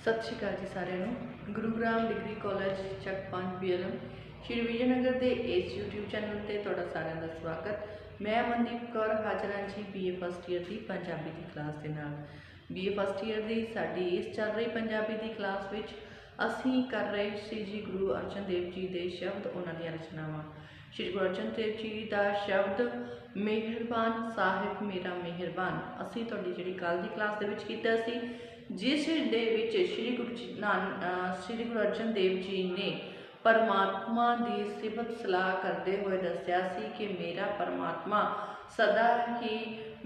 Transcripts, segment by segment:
सत श्री अकाल जी सारिਆਂ ਨੂੰ। गुरु ग्राम डिग्री कॉलेज ਚੱਕ 5 BLM श्री विजयनगर के इस यूट्यूब चैनल पर तुहाडा सारिਆਂ ਦਾ स्वागत। मैं अमनदीप कौर हाजिर हाँ जी BA फस्ट ईयर की पंजाबी की क्लास के नाल। BA फस्ट ईयर की साडी इस चल रही पंजाबी की क्लास विच असीं कर रहे श्री जी गुरु अर्जन देव जी के शब्द, उन्हां दी रचनावां। श्री गुरु अर्जन देव जी का शब्द मेहरबान साहिब मेरा मेहरबान असीं तुहाडी जिहड़ी कल की क्लास दे विच कीता सी, जिस दे विच श्री गुरु अर्जन देव जी ने परमात्मा की सिफत सलाह करते हुए दस्या सी कि मेरा परमात्मा सदा ही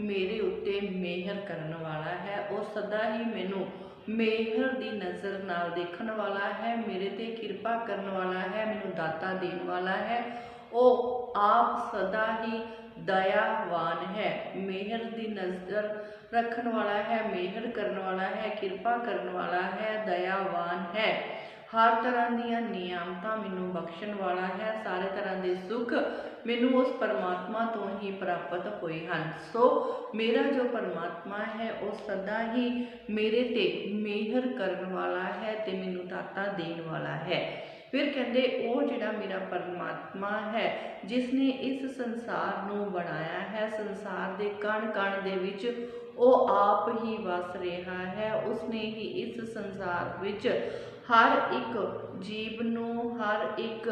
मेरे उत्ते मेहर करने वाला है, और सदा ही मैनू मेहर की नज़र नाल देखण वाला है, मेरे ते किरपा करने वाला है, मैनू दाता देने वाला है। वो आप सदा ही दयावान है, मेहर की नज़र रखने वाला है, मेहर करने वाला है, किरपा करने वाला है, दयावान है, हर तरह दीयां नियामतां मैनू बख्शण वाला है, सारे तरह के सुख मैनू उस परमात्मा तो ही प्राप्त होए हैं। सो मेरा जो परमात्मा है वह सदा ही मेरे ते मेहर करने वाला है ते मैनू दाता देण वाला है। फिर कहते वो जिहड़ा मेरा परमात्मा है जिसने इस संसार नू बनाया है, संसार के कण कण दे विच वो आप ही वस रहा है, उसने ही इस संसार विच हर एक जीव नू, हर एक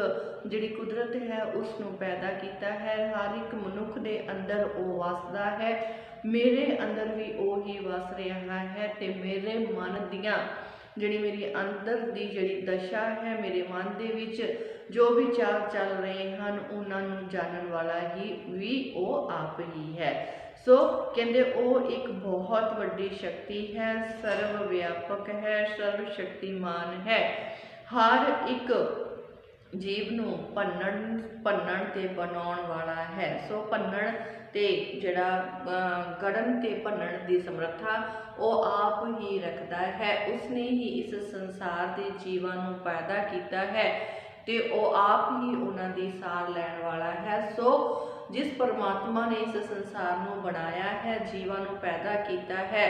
जिहड़ी कुदरत है उसनू पैदा किया है, हर एक मनुख दे अंदर वो वसदा है, मेरे अंदर भी वो ही वस रहा है। ते मेरे मन दियां जिहड़ी मेरी अंदर की जिहड़ी दशा है, मेरे मन दे विच जो भी चाल चल रहे हैं उन्हां नू जानन वाला ही भी वो आप ही है। सो कहते वो एक बहुत वड्डी शक्ति है, सर्वव्यापक है, सर्वशक्तिमान है, हर एक जीव नू भन्नण ते बनाउण वाला है। सो भन्नण ते जिहड़ा गढ़न ते भन्नण की समर्था वो आप ही रखता है, उसने ही इस संसार के जीवां नू पैदा किया है ते वो आप ही उन्हां दी सार लैण वाला है। सो जिस परमात्मा ने इस संसार नू बनाया है, जीवां नू पैदा किया है,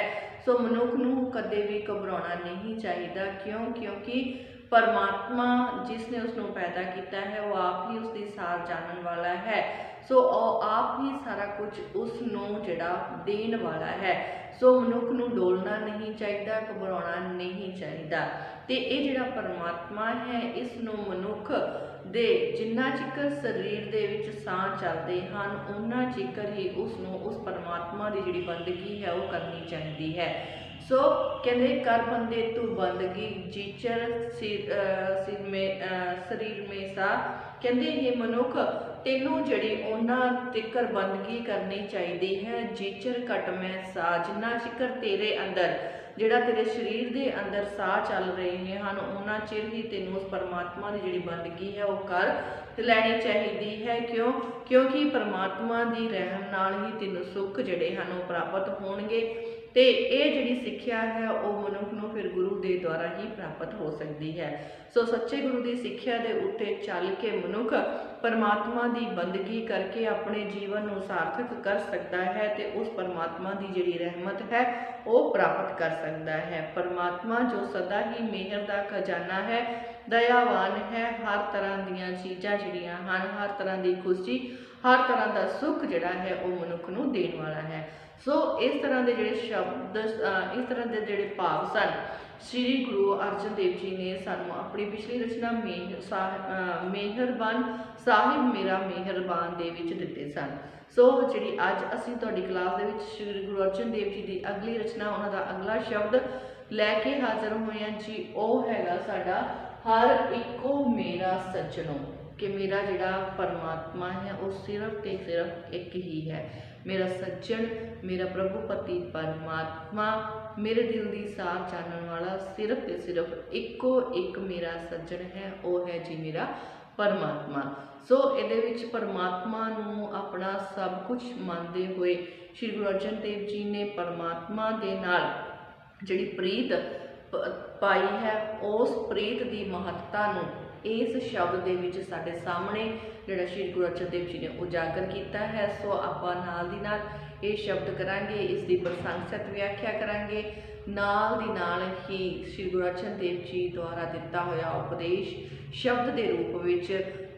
सो मनुख नू कदे भी घबराना नहीं चाहिए। क्योंकि परमात्मा जिसने उसनू पैदा किया है वो आप ही उसकी सार जानन वाला है। सो आप ही सारा कुछ उसनू जिहड़ा देण वाला है। सो मनुख नू डोलना नहीं चाहिए, घबराना नहीं चाहिए। ते ये जिहड़ा परमात्मा है इसनू मनुख दे जिन्ना चिकर शरीर दे विच साह चलते हैं उन्ना चिकर ही उसनू उस परमात्मा की जिहड़ी बंदगी है वो करनी चाहिए है। सो कहते कर बंदे तू बंदगी जीचर शरीर में सा, कहते ये मनुख तेनों जड़ी उन्हां तिकर बंदगी करनी चाहिए है, जीचर घट में सा, जिन्ना चिकर तेरे अंदर जिहड़ा तेरे शरीर के अंदर साह चल रहे हैं उन्ना चिर ही तेनों उस परमात्मा की जिहड़ी बंदगी है वो कर लैनी चाहिए है। क्योंकि परमात्मा की रहम नाल ही तेनों सुख जिहड़े हैं वो प्राप्त होणगे। ते ये जिहड़ी सिक्ख्या है वो मनुख नूं फिर गुरु के द्वारा ही प्राप्त हो सकती है। सो सच्चे गुरु की सिक्ख्या के उत्ते चल के मनुख परमात्मा की बंदगी करके अपने जीवन को सार्थक कर सकता है, तो उस परमात्मा की जिहड़ी रहमत है वो प्राप्त कर सकता है। परमात्मा जो सदा ही मेहर का खजाना है, दयावान है, हर तरह दीयां चीज़ां जिहड़ियां हन, हर तरह की खुशी, हर तरह का सुख जिहड़ा है वो मनुख नूं देण वाला है। सो इस तरह के जिहड़े शब्द, इस तरह के जिहड़े भाव सन श्री गुरु अर्जन देव जी ने सानू अपनी पिछली रचना मेहरबान साहिब मेरा मेहरबान दे विच दिते सन। सो जिहड़ी अज असीं तुहाडी क्लास दे विच श्री गुरु अर्जन देव जी की अगली रचना उन्हां दा अगला शब्द लैके हाज़र होए हैं जी। वह हैगा साडा हर इको मेरा सज्जनों, कि मेरा जिहड़ा परमात्मा है वो सिर्फ ते सिर्फ एक ही है, मेरा सज्जन, मेरा प्रभुपति परमात्मा, मेरे दिल की सार जानने वाला सिर्फ ते सिर्फ इको एक मेरा सज्जन है, वो है जी मेरा परमात्मा। सो इहदे विच परमात्मा नूं अपना सब कुछ मानते हुए श्री गुरु अर्जन देव जी ने परमात्मा दे नाल जिहड़ी प्रीत पाई है उस प्रीत की महत्ता नूं इस शब्द दे विच साडे सामने जिहड़ा श्री गुरु अर्जन देव जी ने उजागर किया है। सो आपां नाल दी नाल ये शब्द करांगे, इसकी प्रशंसक व्याख्या करांगे। नाल दी नाल ही श्री गुरु अर्जन देव जी द्वारा दिता होया उपदेश शब्द के रूप विच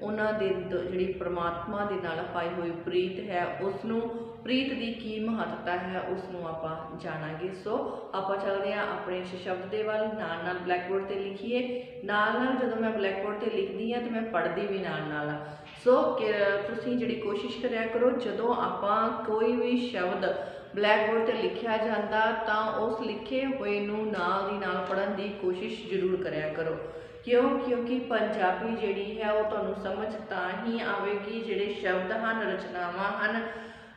उन्हां दे जिहड़ी परमात्मा दे नाल पाई हुई प्रीत है उसनूं प्रीत की की महत्ता है उसनूं आपां जाणांगे। सो आपां चलदे हां अपने इस शब्द दे वल, नाल नाल ब्लैकबोर्ड ते लिखिए। नाल नाल जदों मैं ब्लैकबोर्ड ते लिखदी हां तो मैं पढ़दी भी नाल नाल आ। सो तुसीं जिहड़ी कोशिश करिया करो जदों आपां कोई भी शब्द ब्लैकबोर्ड ते लिखिया जांदा तां उस लिखे होए नूं नाल दी नाल पढ़न दी कोशिश जरूर करिया करो। क्यों? क्योंकि पंजाबी जिहड़ी है वो तुहानूं समझ तां ही आवेगी जिहड़े शब्द हन, रचनावां हन,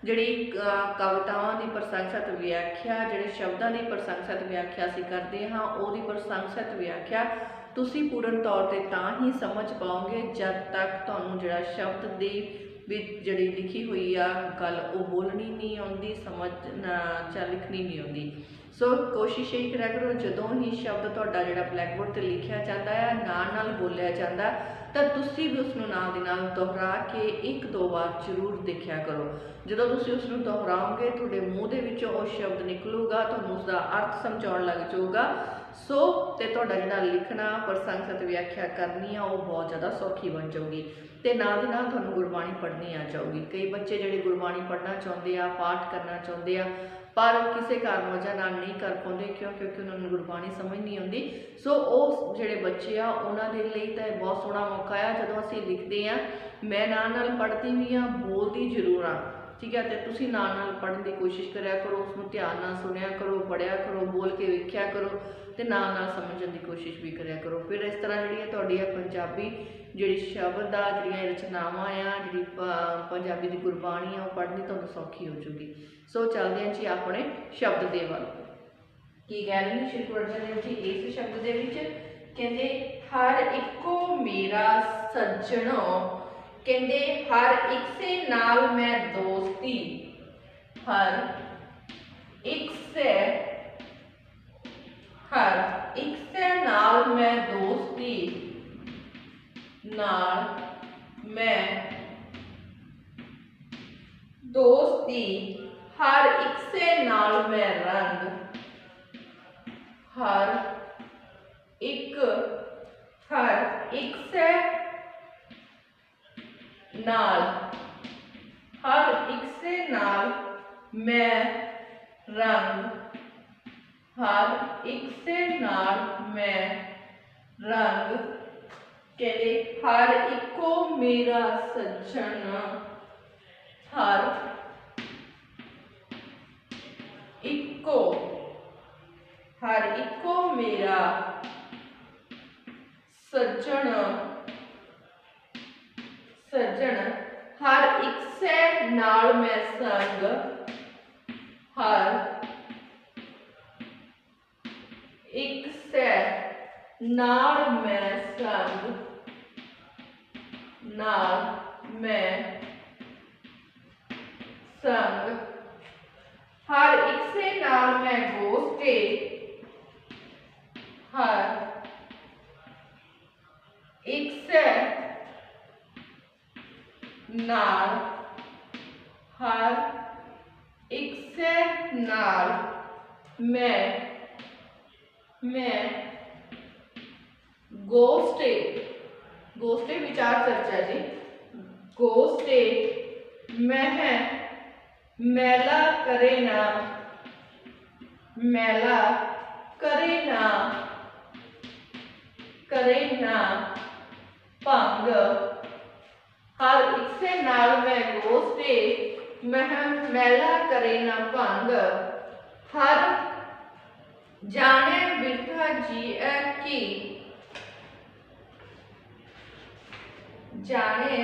जिहड़ी कवितावां की प्रशंसक व्याख्या, जिहड़े शब्दां की प्रशंसक व्याख्या असीं करदे हां उहदी प्रशंसक व्याख्या तुसीं पूर्ण तौर ते तां ही समझ पाओगे जब तक तुहानूं जिहड़ा शब्द दी जिहड़ी लिखी हुई आ गल वो बोलनी नहीं आउंदी, समझना च लिखनी नहीं आउंदी। सो कोशिश यही करा करो जदों ही शब्द तुहाडा जिहड़ा ब्लैकबोर्ड ते लिखिया जांदा है नाल बोलिया जांदा तां तुसीं भी उसनूं नाल दी नाल दोहरा के एक दो बार जरूर देखिया करो। जदों तुसीं उसनूं दोहराओगे तुहाडे मूँह दे विचों वो शब्द निकलूगा, तुहानूं उसदा अर्थ समझाउण लग जाऊगा। सो ते तुहाडा जिहड़ा लिखना प्रशंसक व्याख्या करनी आ वो बहुत ज़्यादा सौखी बन जाऊगी ते नाल दी नाल तुहानूं गुरबाणी पढ़नी आ जाऊगी। कई बच्चे जिहड़े गुरबाणी पढ़ना चाहुंदे आ, पाठ करना चाहुंदे आ पर किसी कारण वजह नाल नहीं कर पाते, क्यों? क्योंकि उन्होंने गुरबाणी समझ नहीं आती। सो वो जिहड़े बच्चे आ उन्हां दे लई तां बहुत सोहना मौका आ जदों असीं लिखदे आ। मैं नाल पढ़दी भी हाँ, बोलदी जरूर हाँ, ठीक है। तो तुसीं नाल पढ़न की कोशिश करिया करो, उसनूं ध्यान नाल सुनिया करो, पढ़िया करो, बोल के वेखिया करो तो नाल समझण की कोशिश भी करिया करो। फिर इस तरह जिहड़ी तुहाडी पंजाबी जिहड़ी शब्द आ, जिहड़ियां रचनावां आ, जिहड़ी पंजाबी की गुरबाणी आ, वो पढ़नी तुहानूं सौखी हो जूगी। सो चलदे हां जी अपने शब्द दे वल। की कह रहे हैं श्री गुरु अर्जन देव जी इस शब्द दे विच कहंदे हर इको मेरा सज्जणो, कहंदे हर एक से नाल मैं दोस्ती, हर एक से नाल मैं दोस्ती, नाल मैं दोस्ती, हर एक से नाल मैं रंग, हर एक से नाल, हर एक से नाल मैं रंग, हर एक से नाल मैं रंग, कहते हर इको मेरा सज्जन, हर इको मेरा सज्जन, हर एक से नाल मैं संग, हर एक से नाल मैं संग, नाल मैं संग, हर एक से नाल मैं गोष्ठी, हर एक से नाल, हर एक से नाल मैं गोष्ठी, गोष्ठी विचार चर्चा जी, गोष्ठी मैं मैला करे ना, मैला करे ना भंग, हर एक से नाल मैं गोष्ठी मैं मैला करे ना भंग, हर जाने बिरथा जीए की, जाने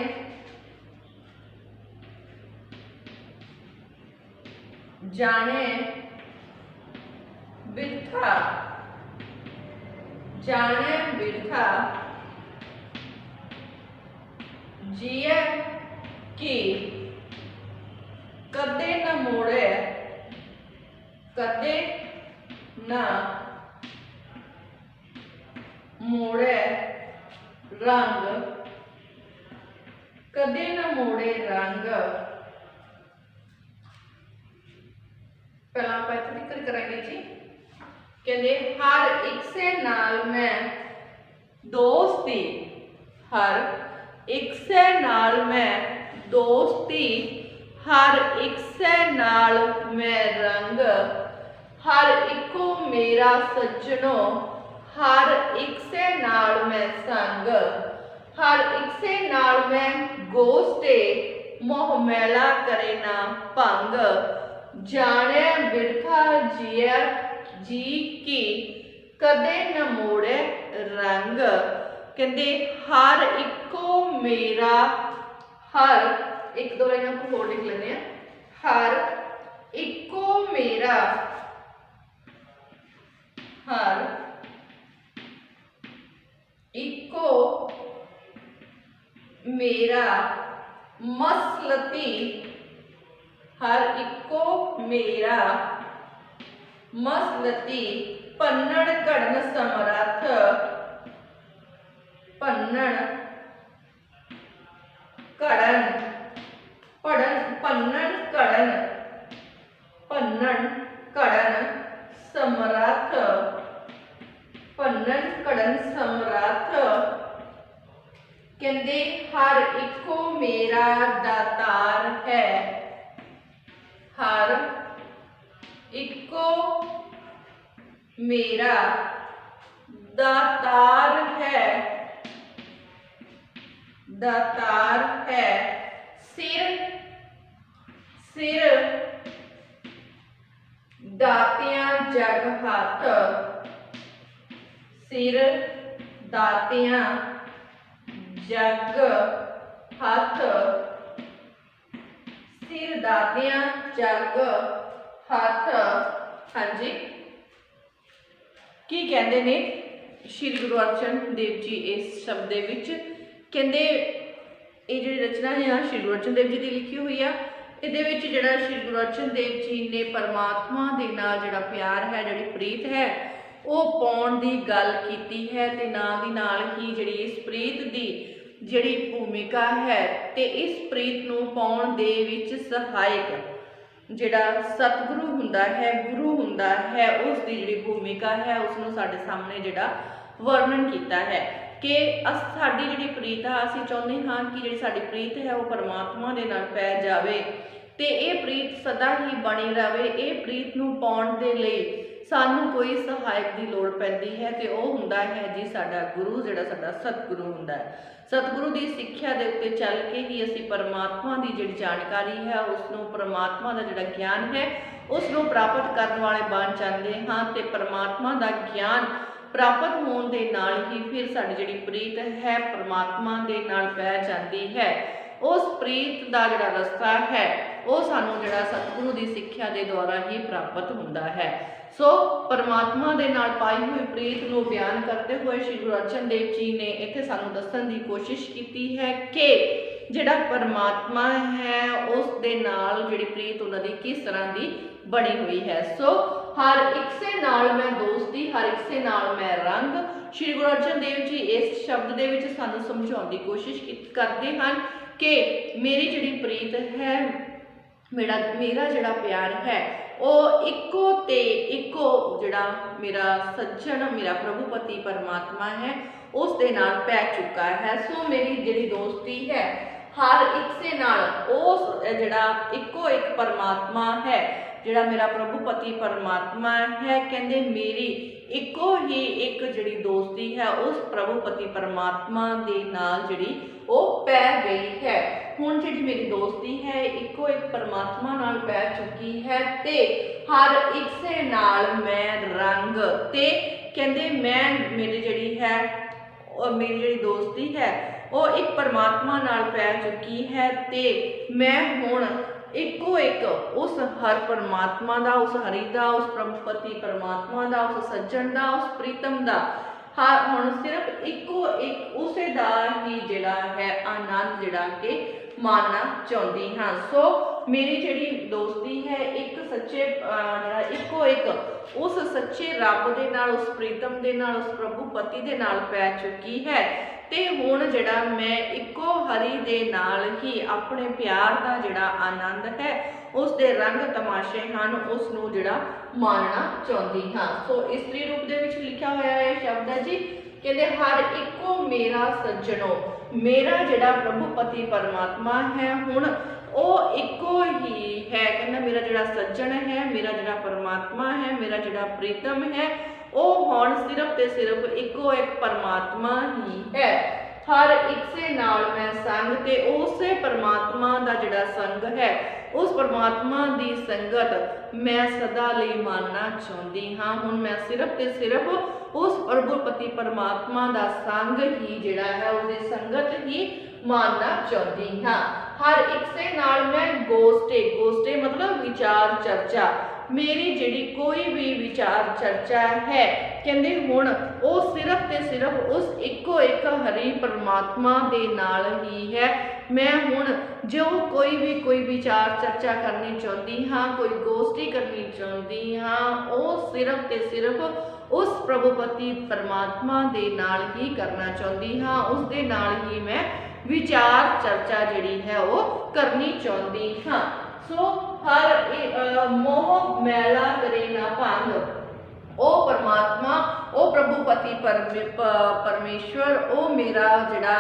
बिरथा, जाने बिरथा जिए की, कदे न मोड़े, कदे न मोड़े रंग, कदे न मोड़े रंग, पहला आप इत्थे जिक्र करांगे जी। कहते हर एक से नाल मैं दोस्ती, हर एक से नाल मैं दोस्ती, हर एक से नाल मैं रंग, हर इको मेरा सज्जनो, हर एक से नाल मैं संग, हर एक से नाल मैं गोस्ते, मोह मैला करे ना भंग, जाने बिरथा जिया जी की कदे न मोड़े रंग। कहते हर इको मेरा, हर एक दो लाइन को होर लिख लेने हैं, हर इको मेरा, हर इको मेरा मसलती, हर इको मेरा मसलती, पन्नण घड़न समरथ, पन्नण घड़न, पढ़न पन्नण घड़न, पन्नण घड़न समरथ, पन्नण घड़न समरथ। कहते हर इको मेरा दातार है, हर इको मेरा दातार है, दातार है, सिर सिर दातियां जग हाथ, सिर दातियां जग हाथ, सिर दातियां जग हाथ। हाँ जी, की कहते ने श्री गुरु अर्जन देव जी इस शब्द दे विच कहते ये जी रचना है श्री गुरु अर्जन देव जी की लिखी हुई है। ये जिहड़ा श्री गुरु अर्जन देव जी ने परमात्मा दे नाल जिहड़ा प्यार है, जिहड़ी प्रीत है, वो पाउण दी गल कीती है ते नाल दी नाल ही जिहड़ी इस प्रीत दी जिहड़ी भूमिका है ते इस प्रीत नूं पाउण दे विच सहायक जिहड़ा सतगुरु हुंदा है, गुरु हुंदा है, उस दी जिहड़ी भूमिका है उसनूं साडे सामने जिहड़ा वर्णन किया है कि साडी जिहड़ी प्रीत आ, असीं चाहुंदे हां कि जिहड़ी साडी प्रीत है वो परमात्मा दे नाल पै जावे ते ये प्रीत सदा ही बनी रहे। ये प्रीत नूं पाउण दे लई सानू कोई सहायक की लोड़ पैंदी है तो वह हुंदा है जी साडा गुरु, जिहड़ा साडा सतगुरु हुंदा है। सतगुरु की सिक्ख्या दे उत्ते चल के ही असीं परमात्मा की जिहड़ी जानकारी है, उसनूं परमात्मा का जिहड़ा ज्ञान है उसनूं प्राप्त करने वाले बन जाते हाँ। तो परमात्मा का ज्ञान प्राप्त होने दे नाल ही फिर साडी जिहड़ी प्रीत है परमात्मा दे नाल पै जाती है। उस प्रीत का जिहड़ा रस्ता है वो सानू जिहड़ा सतगुरु की सिक्ख्या के द्वारा ही प्राप्त होंदा है। सो परमात्मा दे नाल पाई हुई प्रीत नूं बयान करते हुए श्री गुरु अर्जन देव जी ने इत्थे सानू दस्सण की कोशिश की है कि जिहड़ा परमात्मा है उस दे नाल जिहड़ी प्रीत उन्हां दी किस तरह की बनी हुई है। सो हर एक से नाल मैं दोस्ती, हर एक से नाल मैं रंग। श्री गुरु अर्जन देव जी इस शब्द दे विच सानू समझाउण की कोशिश करते हैं कि मेरी जिहड़ी प्रीत है, मेरा जिहड़ा प्यार है वो इको ते इको जिहड़ा मेरा सज्जन, मेरा प्रभुपति परमात्मा है उस दे नाल पै चुका है। सो मेरी जिहड़ी दोस्ती है हर एक से नाल उस जिहड़ा इको एक परमात्मा है, जिहड़ा मेरा प्रभुपति परमात्मा है, कहंदे मेरी इको ही एक जिहड़ी दोस्ती है उस प्रभुपति परमात्मा दे नाल जिहड़ी वो पै गई है। हुण जिहड़ी मेरी दोस्ती है इको एक परमात्मा नाल पै चुकी है ते हर एक से नाल मैं रंग ते कहंदे मैं मेरी जिहड़ी है और मेरी जिहड़ी दोस्ती है वो एक परमात्मा नाल पै चुकी है ते मैं हुण इको एक उस हर परमात्मा दा, उस हरि दा, उस प्रभुपति परमात्मा दा, उस सज्जन दा, उस प्रीतम दा हर हुण सिर्फ इको एक उसे दा ही जिहड़ा है आनंद जिहड़ा कि मानना चाहती हाँ। सो मेरी जिहड़ी दोस्ती है एक सच्चे जिहड़ा इको एक उस सच्चे रब दे नाल, उस प्रीतम दे नाल, उस प्रभुपति दे नाल पै चुकी है ते हुण जिहड़ा मैं इको हरि दे नाल ही अपने प्यार का जिहड़ा आनंद है उस दे रंग तमाशे हैं उसनूं जिहड़ा मानना चाहुंदी हां। सो इस्तरी रूप दे विच लिखिया होया है शब्द है जी, कहते हर इको मेरा सज्जनो, मेरा जिहड़ा प्रभु पति परमात्मा है हुण वो इको ही है। कहना मेरा जिहड़ा सज्जन है, मेरा जिहड़ा परमात्मा है, मेरा जिहड़ा प्रीतम है, वो हुण सिर्फ ते सिर्फ इको एक परमात्मा ही है। हर एक से नाल मैं संग ते उसे परमात्मा दा जिहड़ा संग है, उस परमात्मा दी संगत मैं सदा लई मानना चाहुंदी हां। हुण मैं सिर्फ ते सिर्फ उस प्रभु पति परमात्मा दा संग ही जिहड़ा है उसदी संगत ही मानना चाहुंदी हां। हर एक से नाल मैं गोष्टे, गोष्टे मतलब विचार चर्चा, मेरी जिहड़ी कोई भी विचार चर्चा है कहंदे हुण वो सिर्फ ते सिर्फ उस इको एक हरि परमात्मा दे नाल ही है। मैं हुण जो कोई विचार चर्चा करनी चाहुंदी हाँ, कोई गोष्ठी करनी चाहुंदी हाँ, वो सिर्फ ते सिर्फ उस प्रभुपति परमात्मा दे नाल ही करना चाहुंदी हाँ, उस दे नाल ही मैं विचार चर्चा जिहड़ी है वो करनी चाहुंदी हाँ। सो हर मोह मैला करे ना भंग, ओ परमात्मा, ओ प्रभुपति परमेश्वर, ओ मेरा जिहड़ा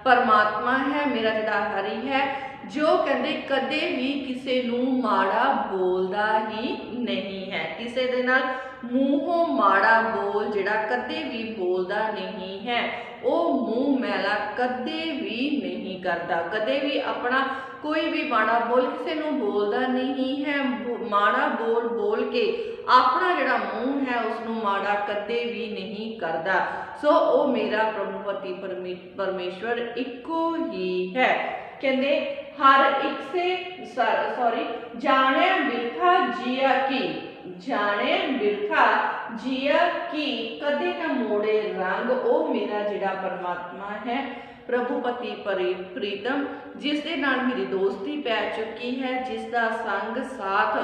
परमात्मा है, मेरा जिहड़ा हरि है, जो कहते कदे भी किसी नूं माड़ा बोलदा ही नहीं है। किसी दे नाल मूहों माड़ा बोल जिहड़ा कदे भी बोलदा नहीं है, वो मूँह मैला कदे भी नहीं करता, कदे भी अपना कोई भी माड़ा बोल किसी नूं बोलदा नहीं है। माड़ा बोल बोल के अपना जिहड़ा मूँह है उसनूं माड़ा कदे भी नहीं करता। सो वो मेरा प्रभुपति परमेश्वर इको ही है। कहते हर एक से जाने बिरथा जिया की, जाने बिरथा जिया की कदे न मोड़े रंग, ओ मेरा जिहड़ा परमात्मा है प्रभुपति प्रीतम, जिस दे नाल मेरी दोस्ती पै चुकी है, जिसका संग साथ,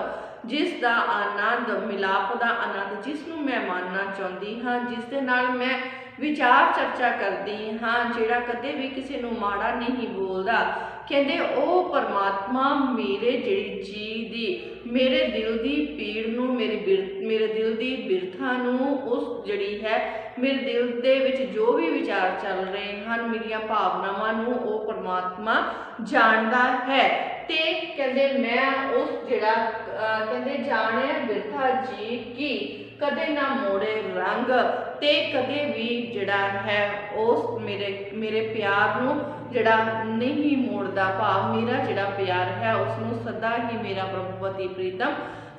जिसका आनंद मिलाप का आनंद जिसनूं मैं मानना चाहुंदी हाँ, जिस दे नाल मैं विचार चर्चा करती हाँ, जिहड़ा कदे भी किसी नूं माड़ा नहीं बोलदा। कहते ओ परमात्मा मेरे जिहड़ी जी दी, मेरे दिल की पीड़ नूं, मेरे दिल की बिरथा नूं, उस जिहड़ी है मेरे दिल दे विच जो भी विचार चल रहे हैं, मेरिया भावनावां नूं ओ परमात्मा जानदा है। ते कहते मैं उस जिहड़ा कहते जाने बिरथा जी की कदे ना मोड़े रंग, ते कदे भी जिहड़ा है उस मेरे प्यार नूं जिहड़ा नहीं मोड़दा, भाव मेरा जिहड़ा प्यार है उसनूं सदा ही मेरा प्रभुपति प्रीतम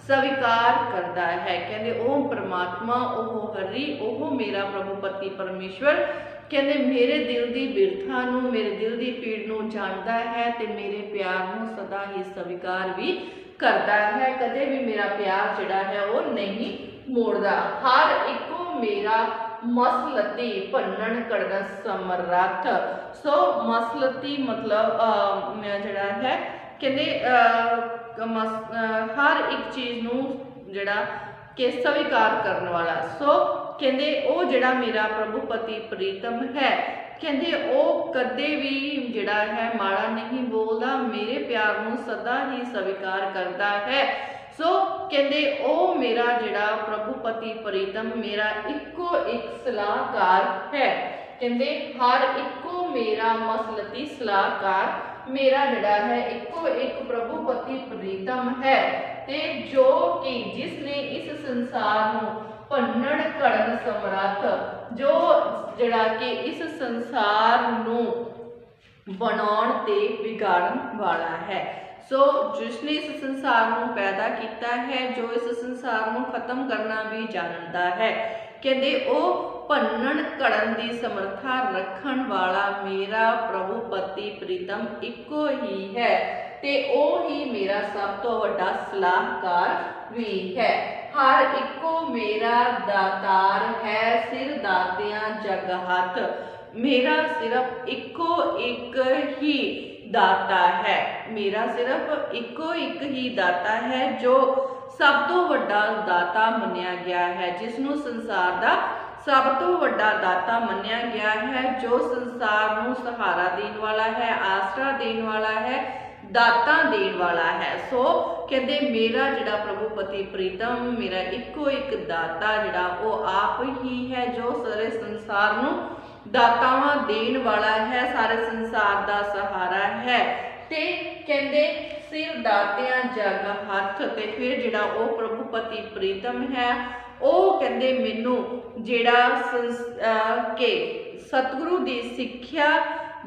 स्वीकार करता है। कहते ओ परमात्मा, ओह हरि, ओह मेरा प्रभुपति परमेश्वर, कहते मेरे दिल की बिरथा नूं, मेरे दिल की पीड़ नूं जानता है, ते मेरे प्यार नूं सदा ही स्वीकार भी करता है, कदे भी मेरा प्यार जिहड़ा है वो नहीं मोड़दा। हर इको मेरा मसलती भन्नण कढ़न समर्थ। सो मसलती मतलब जिहड़ा है कहते हर एक चीज़ नूं जिहड़ा कि स्वीकार करने वाला। सो कहते वो जिहड़ा मेरा प्रभुपति प्रीतम है, कहते वो कदे भी जिहड़ा है माड़ा नहीं बोलदा, मेरे प्यार नूं सदा ही स्वीकार करता है। सो कहते ओ मेरा जिहड़ा प्रभुपति प्रीतम मेरा इको एक सलाहकार है। कहते हर इको मेरा मसलती सलाहकार मेरा जिहड़ा है इको एक प्रभुपति प्रीतम है, ते जो कि जिसने इस संसार नूं भन्नण कढ़न समर्थ, जो जिहड़ा कि इस संसार नूं बनाउण ते बिगाड़न वाला है। सो जिसने इस संसार नूं पैदा किया है, जो इस संसार नूं खत्म करना भी जानता है, कहते ओ भन्नण कढ़न की समर्था रखण वाला मेरा प्रभुपति प्रीतम इको ही है, ते ओ ही मेरा सब तो वड्डा सलाहकार भी है। हर इको मेरा दातार है, सिर दातियां जग हाथ, मेरा सिर्फ इको एक ही दाता है, मेरा सिर्फ इको एक ही दाता है, जो सब तो वड्डा दाता मन्निया गया है, जिसनों संसार दा सब तो वड्डा दाता मन्निया गया है, जो संसार नूं सहारा देने वाला है, आसरा देने वाला है, ਦਾਤਾਂ ਦੇਣ ਵਾਲਾ ਹੈ। ਸੋ ਕਹਿੰਦੇ ਮੇਰਾ ਜਿਹੜਾ ਪ੍ਰਭੂ ਪਤੀ ਪ੍ਰੀਤਮ, ਮੇਰਾ ਇੱਕੋ ਇੱਕ ਦਾਤਾ ਜਿਹੜਾ ਉਹ ਆਪ ਹੀ ਹੈ, ਜੋ ਸਾਰੇ ਸੰਸਾਰ ਨੂੰ ਦਾਤਾਵਾਂ ਦੇਣ ਵਾਲਾ ਹੈ, ਸਾਰੇ ਸੰਸਾਰ ਦਾ ਸਹਾਰਾ ਹੈ। ਤੇ ਕਹਿੰਦੇ ਸਿਰ ਦਾਤਿਆਂ ਜਗ ਹੱਥ, ਤੇ ਫਿਰ ਜਿਹੜਾ ਉਹ ਪ੍ਰਭੂ ਪਤੀ ਪ੍ਰੀਤਮ ਹੈ ਉਹ ਕਹਿੰਦੇ ਮੈਨੂੰ ਜਿਹੜਾ ਕਿ ਸਤਿਗੁਰੂ ਦੀ ਸਿੱਖਿਆ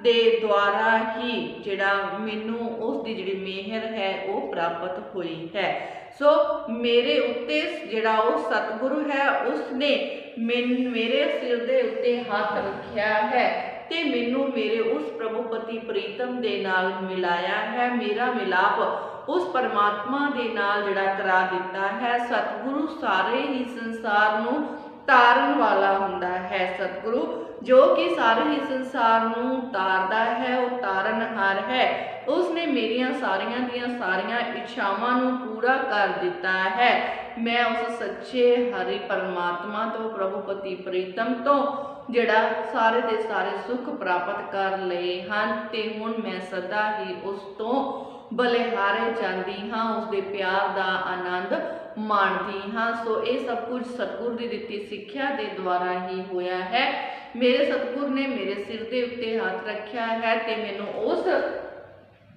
ਦੇ ਦੁਆਰਾ ਹੀ ਜਿਹੜਾ ਮੈਨੂੰ ਉਸ ਦੀ ਜਿਹੜੀ ਮਿਹਰ ਹੈ ਉਹ ਪ੍ਰਾਪਤ ਹੋਈ ਹੈ। ਸੋ ਮੇਰੇ ਉੱਤੇ ਜਿਹੜਾ ਉਹ ਸਤਿਗੁਰੂ ਹੈ ਉਸਨੇ ਮੇਰੇ ਸਿਰ ਦੇ ਉੱਤੇ ਹੱਥ ਰੱਖਿਆ ਹੈ ਤੇ ਮੈਨੂੰ ਮੇਰੇ ਉਸ ਪ੍ਰਭੂ ਪਤੀ ਪ੍ਰੀਤਮ ਦੇ ਨਾਲ ਮਿਲਾਇਆ ਹੈ। ਮੇਰਾ ਮਿਲਾਪ ਉਸ ਪਰਮਾਤਮਾ ਦੇ ਨਾਲ ਜਿਹੜਾ ਕਰਾ ਦਿੱਤਾ ਹੈ। ਸਤਿਗੁਰੂ ਸਾਰੇ ਹੀ ਸੰਸਾਰ ਨੂੰ ਤਾਰਨ ਵਾਲਾ ਹੁੰਦਾ ਹੈ। ਸਤਿਗੁਰੂ ਜੋ ਕਿ ਸਾਰੇ ਹੀ ਸੰਸਾਰ ਨੂੰ ਤਾਰਦਾ ਹੈ, ਉਹ ਤਾਰਨਹਾਰ ਹੈ। ਉਸਨੇ ਮੇਰੀਆਂ ਸਾਰੀਆਂ ਦੀਆਂ ਸਾਰੀਆਂ ਇੱਛਾਵਾਂ ਨੂੰ ਪੂਰਾ ਕਰ ਦਿੱਤਾ ਹੈ। ਮੈਂ ਉਸ ਸੱਚੇ ਹਰੀ ਪਰਮਾਤਮਾ ਤੋਂ, ਪ੍ਰਭੂ ਪਤੀ ਪ੍ਰੀਤਮ ਤੋਂ ਜਿਹੜਾ ਸਾਰੇ ਦੇ ਸਾਰੇ ਸੁੱਖ ਪ੍ਰਾਪਤ ਕਰ ਲਏ ਹਨ ਤੇ ਹੁਣ ਮੈਂ ਸਦਾ ਹੀ ਉਸ ਤੋਂ ਬਲਿਹਾਰੇ ਜਾਂਦੀ ਹਾਂ, ਉਸਦੇ ਪਿਆਰ ਦਾ ਆਨੰਦ ਮਾਣਦੀ ਹਾਂ। ਸੋ ਇਹ ਸਭ ਕੁਝ ਸਤਿਗੁਰ ਦੀ ਦਿੱਤੀ ਸਿੱਖਿਆ ਦੇ ਦੁਆਰਾ ਹੀ ਹੋਇਆ ਹੈ। ਮੇਰੇ ਸਤਿਗੁਰ ਨੇ ਮੇਰੇ ਸਿਰ ਦੇ ਉੱਤੇ ਹੱਥ ਰੱਖਿਆ ਹੈ ਤੇ ਮੈਨੂੰ ਉਸ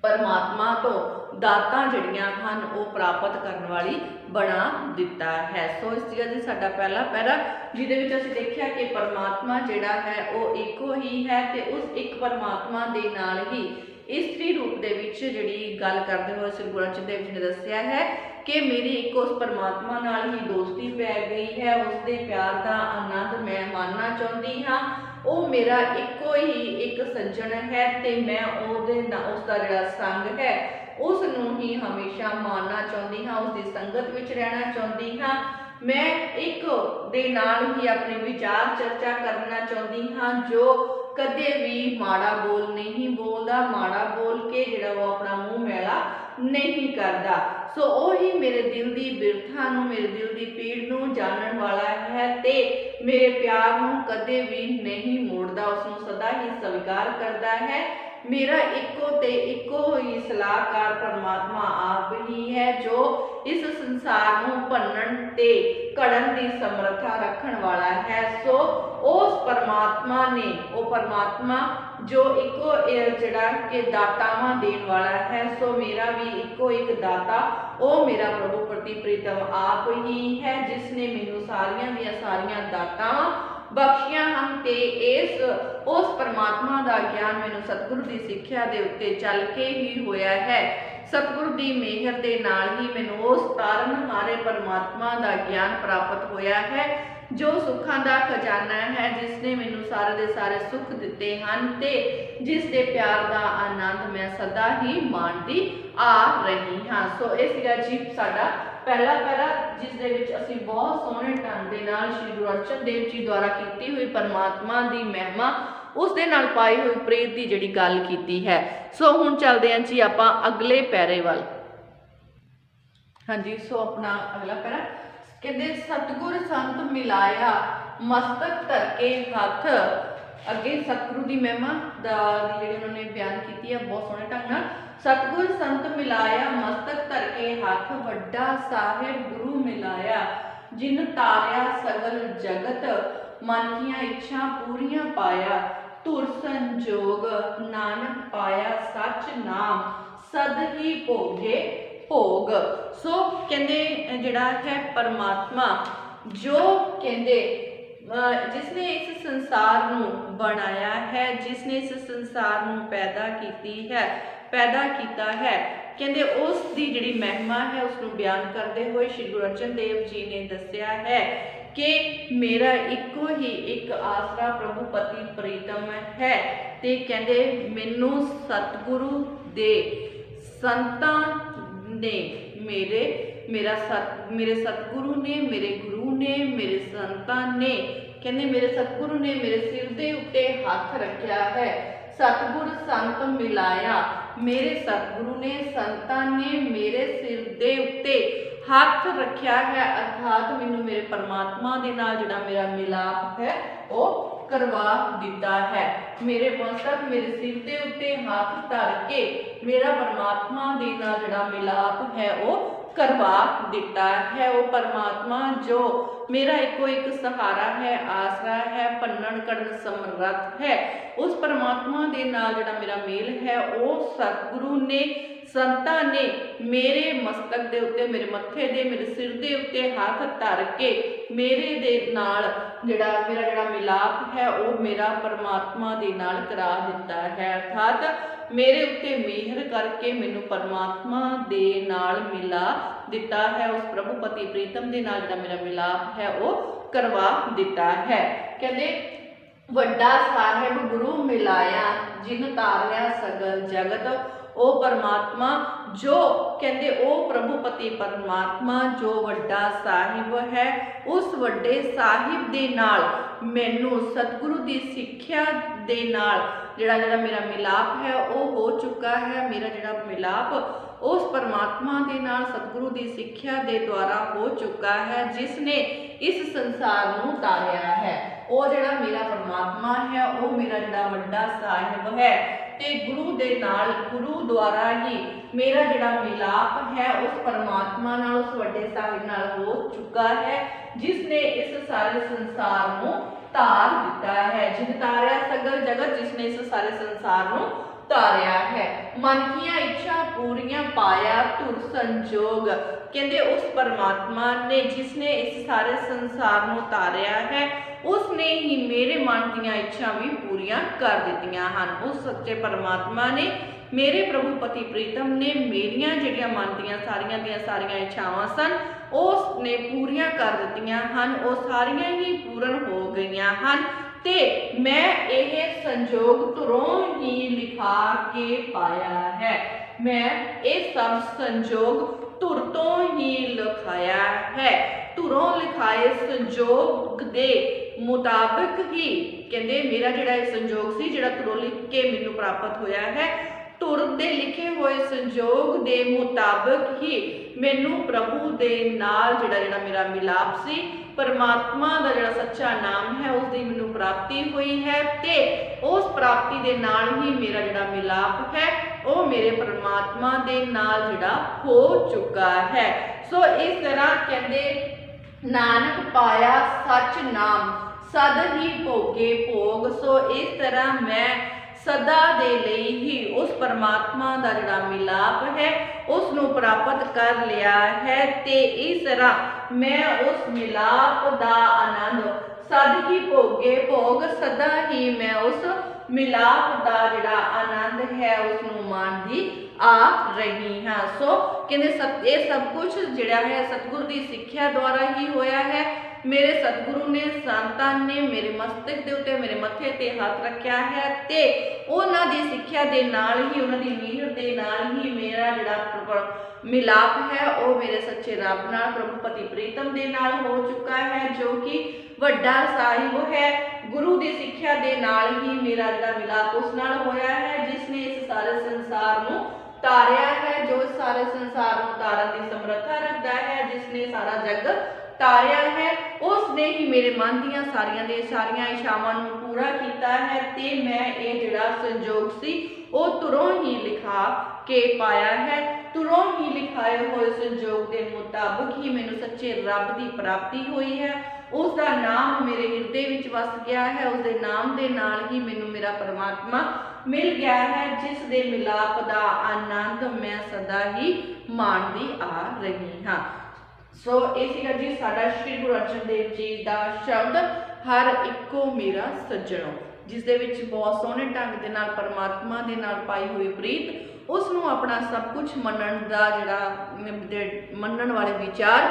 ਪਰਮਾਤਮਾ ਤੋਂ ਦਾਤਾਂ ਜਿਹੜੀਆਂ ਹਨ ਉਹ ਪ੍ਰਾਪਤ ਕਰਨ ਵਾਲੀ ਬਣਾ ਦਿੱਤਾ ਹੈ। ਸੋ ਇਸ ਜਗ੍ਹਾ 'ਤੇ ਸਾਡਾ ਪਹਿਲਾ ਪੈਰਾ ਜਿਹਦੇ ਵਿੱਚ ਅਸੀਂ ਦੇਖਿਆ ਕਿ ਪਰਮਾਤਮਾ ਜਿਹੜਾ ਹੈ ਉਹ ਇੱਕੋ ਹੀ ਹੈ ਤੇ ਉਸ ਇੱਕ ਪਰਮਾਤਮਾ ਦੇ ਨਾਲ ਹੀ ਇਸਤਰੀ ਰੂਪ ਦੇ ਵਿੱਚ ਜਿਹੜੀ ਗੱਲ ਕਰਦੇ ਹੋਏ ਸ੍ਰੀ ਗੁਰੂ ਅਰਜਨ ਦੇਵ ਜੀ ਨੇ ਦੱਸਿਆ ਹੈ ਕਿ ਮੇਰੀ ਇੱਕ ਉਸ ਪਰਮਾਤਮਾ ਨਾਲ ਹੀ ਦੋਸਤੀ ਪੈ ਗਈ ਹੈ, ਉਸਦੇ ਪਿਆਰ ਦਾ ਆਨੰਦ ਮੈਂ ਮਾਣਨਾ ਚਾਹੁੰਦੀ ਹਾਂ। ਉਹ ਮੇਰਾ ਇੱਕੋ ਹੀ ਇੱਕ ਸੱਜਣ ਹੈ ਤੇ ਮੈਂ ਉਹਦੇ ਨਾਲ ਉਸਦਾ ਜਿਹੜਾ ਸੰਗ ਹੈ ਉਸ ਨੂੰ ਹੀ ਹਮੇਸ਼ਾ ਮਾਣਨਾ ਚਾਹੁੰਦੀ ਹਾਂ, ਉਸਦੀ ਸੰਗਤ ਵਿੱਚ ਰਹਿਣਾ ਚਾਹੁੰਦੀ ਹਾਂ। ਮੈਂ ਇੱਕ ਦੇ ਨਾਲ ਹੀ ਆਪਣੀ ਵਿਚਾਰ ਚਰਚਾ ਕਰਨਾ ਚਾਹੁੰਦੀ ਹਾਂ, ਜੋ ਕਦੇ ਵੀ ਮਾੜਾ ਬੋਲ ਨਹੀਂ ਬੋਲਦਾ, ਮਾੜਾ ਬੋਲ ਕੇ ਜਿਹੜਾ ਉਹ ਆਪਣਾ ਮੂੰਹ ਮੈਲਾ ਨਹੀਂ ਕਰਦਾ। ਸੋ ਉਹ ਹੀ ਮੇਰੇ ਦਿਲ ਦੀ ਬਿਰਥਾ ਨੂੰ, ਮੇਰੇ ਦਿਲ ਦੀ ਪੀੜ ਨੂੰ ਜਾਣਨ ਵਾਲਾ ਹੈ ਤੇ ਮੇਰੇ ਪਿਆਰ ਨੂੰ ਕਦੇ ਵੀ ਨਹੀਂ ਮੋੜਦਾ, ਉਸ ਨੂੰ ਸਦਾ ਹੀ ਸਵੀਕਾਰ ਕਰਦਾ ਹੈ। ਮੇਰਾ ਇੱਕੋ ਤੇ ਇੱਕੋ ਹੀ ਸਲਾਹਕਾਰ ਪਰਮਾਤਮਾ ਆਪ ਹੀ ਹੈ, ਜੋ ਇਸ ਸੰਸਾਰ ਨੂੰ ਭੰਨਣ ਤੇ ਘੜਨ ਦੀ ਸਮਰੱਥਾ ਰੱਖਣ ਵਾਲਾ ਹੈ। ਸੋ ਉਸ ਪਰਮਾਤਮਾ ਨੇ, ਉਹ ਪਰਮਾਤਮਾ ਜੋ ਇੱਕੋ ਜਿਹੜਾ ਕਿ ਦਾਤਾਵਾਂ ਦੇਣ ਵਾਲਾ ਹੈ, ਸੋ ਮੇਰਾ ਵੀ ਇੱਕੋ ਇੱਕ ਦਾਤਾ ਉਹ ਮੇਰਾ ਪ੍ਰਭੂ ਪਤੀ ਪ੍ਰੀਤਮ ਆਪ ਹੀ ਹੈ, ਜਿਸ ਨੇ ਮੈਨੂੰ ਸਾਰੀਆਂ ਦੀਆਂ ਸਾਰੀਆਂ ਦਾਤਾਵਾਂ ਬਖਸ਼ੀਆਂ ਹਨ ਤੇ ਉਸ ਪਰਮਾਤਮਾ ਦਾ ਗਿਆਨ ਮੈਨੂੰ ਸਤਿਗੁਰੂ ਦੀ ਸਿੱਖਿਆ ਦੇ ਉੱਤੇ ਚੱਲ ਕੇ ਹੀ ਹੋਇਆ ਹੈ। ਸਤਿਗੁਰੂ ਦੀ ਮਿਹਰ ਦੇ ਨਾਲ ਹੀ ਮੈਨੂੰ ਉਸ ਤਾਰਨਹਾਰੇ ਪਰਮਾਤਮਾ ਦਾ ਗਿਆਨ ਪ੍ਰਾਪਤ ਹੋਇਆ ਹੈ, ਜੋ ਸੁੱਖਾਂ ਦਾ ਖਜ਼ਾਨਾ ਹੈ, ਜਿਸ ਨੇ ਮੈਨੂੰ ਸਾਰੇ ਦੇ ਸਾਰੇ ਸੁੱਖ ਦਿੱਤੇ ਹਨ ਤੇ ਜਿਸ ਦੇ ਪਿਆਰ ਦਾ ਆਨੰਦ ਮੈਂ ਸਦਾ ਹੀ ਮਾਣਦੀ ਆ ਰਹੀ ਹਾਂ। ਸੋ ਇਹ ਸੀਗਾ ਜੀ ਸਾਡਾ ਪਹਿਲਾ ਪੈਰਾ, ਜਿਸ ਦੇ ਵਿੱਚ ਅਸੀਂ ਬਹੁਤ ਸੋਹਣੇ ਢੰਗ ਦੇ ਨਾਲ ਸ਼੍ਰੀ ਗੁਰੂ ਅਰਜਨ ਦੇਵ ਜੀ ਦੁਆਰਾ ਕੀਤੀ ਹੋਈ ਪਰਮਾਤਮਾ ਦੀ ਮਹਿਮਾ, ਉਸ ਦੇ ਨਾਲ ਪਾਈ ਹੋਈ ਪ੍ਰੇਤ ਦੀ ਜਿਹੜੀ ਗੱਲ ਕੀਤੀ ਹੈ। ਸੋ ਹੁਣ ਚੱਲਦੇ ਹਾਂ ਜੀ ਆਪਾਂ ਅਗਲੇ ਪੈਰੇ ਵੱਲ। ਹਾਂਜੀ, ਸੋ ਆਪਣਾ ਅਗਲਾ ਪੈਰਾ ਕਹਿੰਦੇ ਸਤਿਗੁਰ ਸੰਤ ਮਿਲਾਇਆ ਮਸਤਕ ਧਰ ਕੇ ਹੱਥ। ਅੱਗੇ ਸਤਿਗੁਰੂ ਦੀ ਮਹਿਮਾ ਦਾ ਜਿਹੜੀ ਉਹਨਾਂ ਨੇ ਬਿਆਨ ਕੀਤੀ ਹੈ ਬਹੁਤ ਸੋਹਣੇ ਢੰਗ ਨਾਲ। ਸਤਿਗੁਰ ਸੰਤ ਮਿਲਾਇਆ ਮਸਤਕ ਧਰ ਕੇ ਹੱਥ, ਵੱਡਾ ਸਾਹਿਬ ਗੁਰੂ ਮਿਲਾਇਆ ਜਿਨ ਤਾਰਿਆ ਸਗਲ ਜਗਤ, ਮਨ ਦੀਆਂ ਇੱਛਾ ਪੂਰੀਆਂ ਪਾਇਆ, ਧੁਰ ਸੰਜੋਗ ਨਾਨਕ ਪਾਇਆ ਸੱਚ ਨਾਮ, ਸਦ ਹੀ ਭੋਗੇ ਭੋਗ। ਸੋ ਕਹਿੰਦੇ ਜਿਹੜਾ ਹੈ ਪਰਮਾਤਮਾ ਜੋ ਕਹਿੰਦੇ ਜਿਸਨੇ ਇਸ ਸੰਸਾਰ ਨੂੰ ਬਣਾਇਆ ਹੈ, ਜਿਸਨੇ ਇਸ ਸੰਸਾਰ ਨੂੰ ਪੈਦਾ ਕੀਤਾ ਹੈ, ਕਹਿੰਦੇ ਉਸ ਦੀ ਜਿਹੜੀ ਮਹਿਮਾ ਹੈ ਉਸ ਨੂੰ ਬਿਆਨ ਕਰਦੇ ਹੋਏ ਸ਼੍ਰੀ ਗੁਰੂ ਅਰਜਨ ਦੇਵ ਜੀ ਨੇ ਦੱਸਿਆ ਹੈ ਕਿ ਮੇਰਾ ਇੱਕੋ ਹੀ ਇੱਕ ਆਸਰਾ ਪ੍ਰਭੂ ਪਤੀ ਪ੍ਰੀਤਮ ਹੈ ਤੇ ਕਹਿੰਦੇ ਮੈਨੂੰ ਸਤਿਗੁਰੂ ਦੇ ਸੰਤਾਂ ਨੇ ਮੇਰੇ ਸਤਿਗੁਰੂ ਨੇ, ਮੇਰੇ ਗੁਰੂ ਨੇ, ਮੇਰੇ ਸੰਤਾਂ ਨੇ, ਕਹਿੰਦੇ ਮੇਰੇ ਸਤਿਗੁਰੂ ਨੇ ਮੇਰੇ ਸਿਰ ਦੇ ਉੱਤੇ ਹੱਥ ਰੱਖਿਆ ਹੈ। ਸਤਿਗੁਰ ਸੰਤ ਮਿਲਾਇਆ, ਮੇਰੇ ਸਤਿਗੁਰੂ ਨੇ, ਸੰਤਾਂ ਨੇ ਮੇਰੇ ਸਿਰ ਦੇ ਉੱਤੇ ਹੱਥ ਰੱਖਿਆ ਹੈ, ਅਰਥਾਤ ਮੈਨੂੰ ਮੇਰੇ ਪਰਮਾਤਮਾ ਦੇ ਨਾਲ ਜਿਹੜਾ ਮੇਰਾ ਮਿਲਾਪ ਹੈ ਉਹ करवा दिता है। मेरे मस्तक मेरे सिर के उत्ते हाथ धर के मेरा परमात्मा दे नाल जिहड़ा मिलाप है वो करवा दिता है। वो परमात्मा जो मेरा एको एक सहारा है, आसरा है, पन्नण करन समर्थ है, उस परमात्मा दे नाल जिहड़ा मेरा मेल है वो सतगुरु ने संतां ने मेरे मस्तक दे उत्ते, मेरे मत्थे दे, मेरे सिर दे उत्ते हाथ धर के मेरे दे नाल जिहड़ा मेरा जिहड़ा मिलाप है वो मेरा परमात्मा दे नाल करा दिता है। अर्थात मेरे उत्ते मेहर करके मैनू परमात्मा दे नाल मिला दिता है। उस प्रभु पति प्रीतम दे नाल जिहड़ा मेरा मिलाप है वो करवा दिता है। कहते वड्डा साहिब गुरु मिलाया जिन तारिया सगल जगत, ओ परमात्मा जो कहते ओ प्रभुपति परमात्मा जो वड्डा साहिब है, उस वड्डे साहिब दे नाल मैनू सतगुरु की सिक्ख्या दे नाल जिहड़ा जिहड़ा मेरा मिलाप है वो हो चुका है। मेरा जिहड़ा मिलाप उस परमात्मा दे नाल सतगुरु की सिक्ख्या दे द्वारा हो चुका है, जिसने इस संसार नू तारिया है। वो जिहड़ा मेरा परमात्मा है वो मेरा जिहड़ा वड्डा साहिब है ते गुरु दे नाल गुरु द्वारा ही मेरा जिहड़ा मिलाप है उस परमात्मा नाल उस वड्डे साहिब नाल हो चुका है, जिसने इस सारे संसार नू तार दिता है। जिन तारिया सगल जगत, जिसने इस सारे संसार नू तारिया है। मन किया इच्छा पूरियां पाया धुर संजोग, कहते उस परमात्मा ने जिसने इस सारे संसार नू तारिया है उसने ही मेरे मन दीयां इच्छा भी पूरियां कर दित्तियां हन। उस सच्चे परमात्मा ने मेरे प्रभु पति प्रीतम ने मेरियां जिहड़ियां मन दीयां सारियां इच्छावां सन उसने पूरियां कर दित्तियां हन। वो सारियां ही पूर्ण हो गईयां हन ते मैं यह संजोग धुरों ही लिखा के पाया है। मैं ये सब संजोग धुर तो ही लिखाया है। धुरों लिखाए संजोग दे मुताबिक ही कहते मेरा जिहड़ा संजोग सी जिहड़ा धुरों लिख के मैनू प्राप्त होया है, धुर दे लिखे हुए संजोग दे मुताबिक ही मैनू प्रभु दे नाल जिहड़ा जिहड़ा मेरा मिलाप सी, परमात्मा दा जिहड़ा सच्चा नाम है उसकी मैनू प्राप्ति हुई है ते उस प्राप्ति दे नाल ही मेरा जिहड़ा मिलाप है वो मेरे परमात्मा दे नाल जिहड़ा हो चुका है। सो इस तरह कहते नानक पाया सच नाम सद ही भोगे भोग। सो इस तरह मैं सदा दे लई ही उस परमात्मा दा जिहड़ा मिलाप है उसनू प्राप्त कर लिया है ते इस तरह मैं उस मिलाप दा आनंद सद ही भोगे भोग, सदा ही मैं उस मिलाप दा जिहड़ा आनंद है उसनू माणदी आ रही हाँ। सो कहते ये सब कुछ जिहड़ा है सतगुरु की सिक्ख्या द्वारा ही होया है। मेरे सतगुरु ने संतां ने मेरे मस्तक के उत्ते मेरे मत्थे ते हाथ रखा है ते उन्हां दी सिक्ख्या दे नाल ही उन्हां दी मीहर दे नाल ही मेरा जिहड़ा मिलाप है वो मेरे सच्चे रब नाल प्रभु पति प्रीतम दे नाल हो चुका है, जो कि वड्डा साहिब है। गुरु की सिक्ख्या दे नाल ही मेरा जिहड़ा मिलाप उस नाल होया है जिसने इस सारे संसार नू तारिया है, जो इस सारे संसार नू तारन की समर्था रखता है, जिसने सारा जग तारिया है, उसने ही मेरे मन दीयां सारियां इच्छावां नू पूरा किया है ते मैं ये जिहड़ा संजोग सी वो धुरों ही लिखा के पाया है। धुरों ही लिखाए हुए संजोग के मुताबिक ही मैनू सच्चे रब की प्राप्ति हुई है। उसका नाम मेरे हिरदे विच वस गया है, उसके नाम के नाल ही मैनू मेरा परमात्मा मिल गया है, जिस दे मिलाप का आनंद मैं सदा ही माणदी आ रही हाँ। सो ये जी साडा श्री गुरु अर्जन देव जी का शब्द हर इको मेरा सज्जणों, जिस दे विच बहुत सोहने ढंग दे नाल परमात्मा दे नाल पाई हुई प्रीत उसनू अपना सब कुछ मनण दा जिहड़ा मनण वाले विचार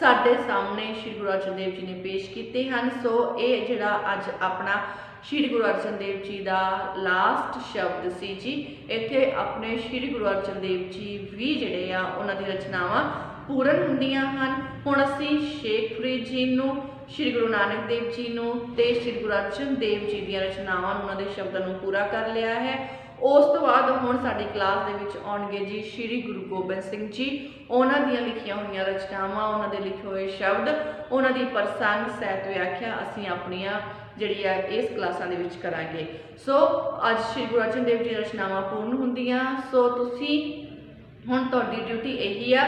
साडे सामने श्री गुरु अर्जन देव जी ने पेश किए हैं। सो ये जिहड़ा अज अपना श्री गुरु अर्जन देव जी का लास्ट शब्द सी जी, इत्थे अपने श्री गुरु अर्जन देव जी भी जिहड़े आ उन्हां दी रचनावां पूर्ण हुंदियां हन। हुण असीं शेख फरीद जी नूं, श्री गुरु नानक देव जी नूं ते श्री गुरु अर्जन देव जी दी रचनावां उन्हां दे शब्दां नूं पूरा कर लिया है। उस तो बाद हुण साडी क्लास दे विच आउणगे जी श्री गुरु गोबिंद सिंह जी, उन्हां दीयां लिखियां होईयां रचनावां, उन्हां दे लिखे हुए शब्द, उन्हां दी प्रसंग सहित व्याख्या असीं अपणियां ਜਿਹੜੀ ਆ ਇਸ ਕਲਾਸਾਂ ਦੇ ਵਿੱਚ ਕਰਾਂਗੇ। ਸੋ ਅੱਜ ਸ਼੍ਰੀ ਗੁਰੂ ਅਰਜਨ ਦੇਵ ਜੀ ਰਚਨਾਵਾਂ ਪੂਰਨ ਹੁੰਦੀਆਂ। ਸੋ ਤੁਸੀਂ ਹੁਣ ਤੁਹਾਡੀ ਡਿਊਟੀ ਇਹੀ ਆ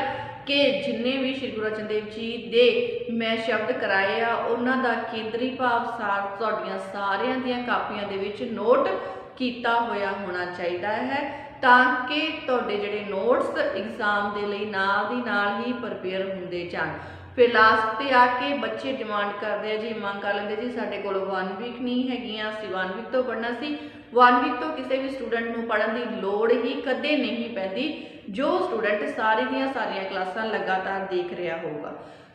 कि जिन्ने भी श्री गुरु अर्जन देव जी दे मैं शब्द कराए आ उन्हां दा केंद्री भाव सार तुहाडियां सारियां दियां कापियां दे विच नोट कीता होया होना चाहिदा है, ताकि तुहाडे जिहड़े नोट्स एग्जाम दे लई नाल दी नाल ही प्रिपेयर हुंदे जाण। फिर लास्ट ते आके बच्चे डिमांड करते हैं जी, मंग कर लेंगे जी साडे कोल 1 वीक नहीं हैगियां, असीं 1 वीक तो पढ़ना सी। 1 वीक तो किसी भी स्टूडेंट नूं पढ़न दी लोड़ ही कदे नहीं पैंदी जो स्टूडेंट सारी दियां सारियां क्लासां लगातार देख रहा होगा।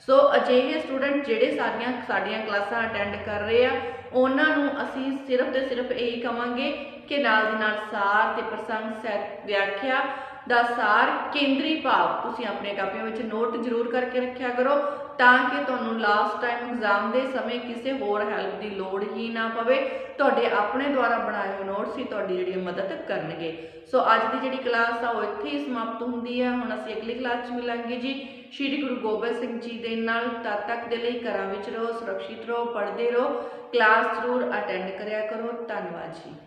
सो अजिहे स्टूडेंट जिहड़े साडियां क्लासां अटेंड कर रहे आ उन्हां नूं असीं सिर्फ ते सिर्फ यही कहांगे कि नाल दी नाल सार ते प्रसंग सहित व्याख्या दा सार केंद्री भाव तुसीं अपने कापियां विच नोट जरूर करके रखिया करो, ताकि तुहानूं लास्ट टाइम एग्जाम दे समय किसी होर हैल्प की लोड़ ही ना पवे। तुहाडे अपने द्वारा बनाए हुए नोट्स ही तुहाडी जिहड़ी मदद करनगे। सो अज की जिहड़ी क्लास आ वो इत्थे ही समाप्त हुंदी है। हुण असीं अगली क्लास च मिलांगे जी श्री गुरु गोबिंद सिंह जी दे नाल। तद तक दे लई घरां विच रहो, सुरक्षित रहो, पढ़दे रहो, क्लास जरूर अटेंड करिया करो। धन्नवाद जी।